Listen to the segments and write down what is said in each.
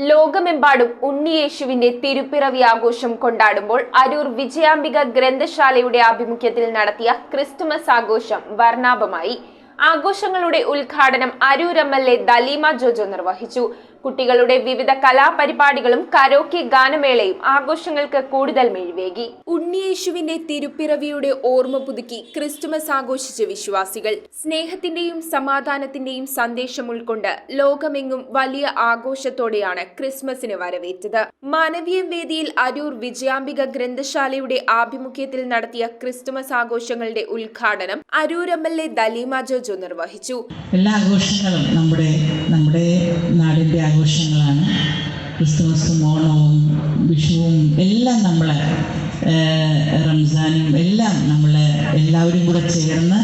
ലോകമെമ്പാടും ഉണ്ണിയേശുവിന്റെ തിരുപ്പിറവി ആഘോഷം കൊണ്ടാടുമ്പോൾ അരൂർ വിജയാംബിക ഗ്രന്ഥശാലയുടെ ആഭിമുഖ്യത്തിൽ നടത്തിയ ക്രിസ്തുമസ് ആഘോഷം വർണ്ണാഭമായി. ആഘോഷങ്ങളുടെ ഉദ്ഘാടനം അരൂർ എം.എൽ.എ. ദലീമ ജോജോ നിർവഹിച്ചു. കുട്ടികളുടെ വിവിധ കലാപരിപാടികളും കരോക്കെ ഗാനമേളയും ആഘോഷങ്ങൾക്ക് കൂടുതൽ മിഴിവേകി. ഉണ്ണിയേശുവിന്റെ തിരുപ്പിറവിയുടെ ഓർമ്മ പുതുക്കി ക്രിസ്തുമസ് ആഘോഷിച്ച വിശ്വാസികൾ സ്നേഹത്തിന്റെയും സമാധാനത്തിന്റെയും സന്ദേശം ഉൾക്കൊണ്ട് ലോകമെങ്ങും വലിയ ആഘോഷത്തോടെയാണ് ക്രിസ്മസിന് വരവേറ്റത്. മാനവീയം വേദിയിൽ അരൂർ വിജയാംബിക ഗ്രന്ഥശാലയുടെ ആഭിമുഖ്യത്തിൽ നടത്തിയ ക്രിസ്തുമസ് ആഘോഷങ്ങളുടെ ഉദ്ഘാടനം അരൂർ എം.എൽ.എ. ദലീമ ജോജോ നിർവഹിച്ചു. എല്ലാ ആഘോഷങ്ങളും നമ്മുടെ നാടിൻ്റെ ആഘോഷങ്ങളാണ്. ക്രിസ്തുമസും ഓണവും വിഷുവും എല്ലാം നമ്മളെ റംസാനും എല്ലാം എല്ലാവരും കൂടെ ചേർന്ന്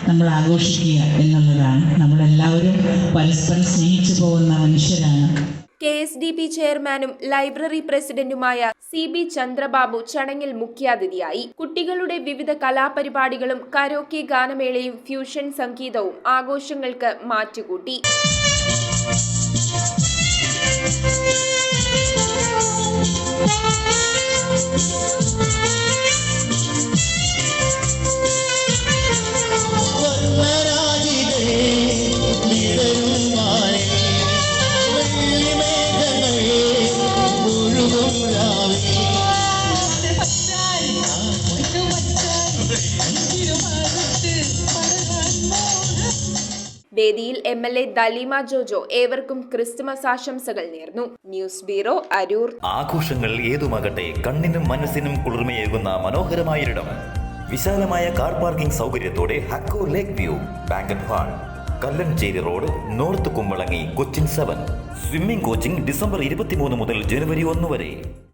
നമ്മൾ ആഘോഷിക്കുക എന്നുള്ളതാണ്. നമ്മളെല്ലാവരും പരസ്പരം സ്നേഹിച്ചു പോകുന്ന മനുഷ്യരാണ്. KSDP ചെയർമാനും ലൈബ്രറി പ്രസിഡന്റുമായ CB ചന്ദ്രബാബു ചടങ്ങിൽ മുഖ്യാതിഥിയായി. കുട്ടികളുടെ വിവിധ കലാപരിപാടികളും കരോക്കെ ഗാനമേളയും ഫ്യൂഷൻ സംഗീതവും ആഘോഷങ്ങൾക്ക് മാറ്റുകൂട്ടി. വേദിയിൽ MLA ദലീമ ജോജോ ഏവർക്കും ക്രിസ്തുമസ് ആശംസകൾ നേർന്നു. News bureau, Aroor. ആഘോഷങ്ങൾ ഏതുമാകട്ടെ, കണ്ണിനും മനസ്സിനും കുളിർമയേകുന്ന മനോഹരമായൊരിടം. വിശാലമായ കാർ പാർക്കിംഗ് സൗകര്യത്തോടെ ഹക്കോ lake view banquet hall, Kallancheri road, north Kumbalangi, Cochin 7. Swimming coaching December 23 മുതൽ ജനുവരി 1 വരെ.